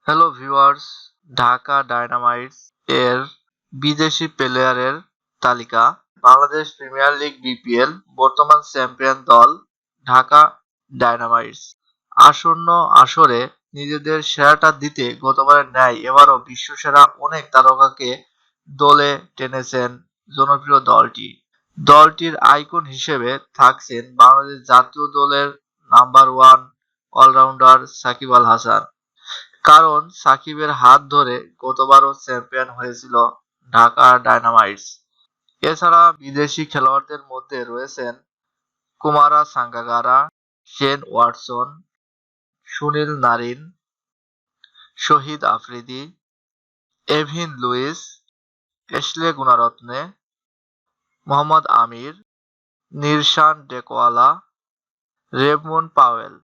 Hello viewers, Dhaka Dynamites এর বিদেশি প্লেয়ারের তালিকা। বাংলাদেশ প্রিমিয়ার লিগ বিপিএল বর্তমান চ্যাম্পিয়ন দল ঢাকা ডায়নামাইটস। আসন্ন আসরে নিজেদের সেরাটা দিতে গতবারের ন্যায় এবারও বিশ্বসেরা অনেক তারকাকে দলে টেনেছেন জনপ্রিয় দলটি। দলটির আইকন হিসেবে থাকছেন বাংলাদেশ জাতীয় দলের number one allrounder Shakib Al Hasan. কারণ সাকিবের হাত ধরে গতবারও চ্যাম্পিয়ন হয়েছিল ঢাকা ডায়নামাইটস। এছাড়া বিদেশি খেলোয়াড়দের মধ্যে রয়েছেন Kumara Sangakkara, Shane Watson, Sunil Narine, Shahid Afridi, Evin Lewis, Asela Gunaratne, Mohammad Amir, Niroshan Dickwella, Rovman Powell.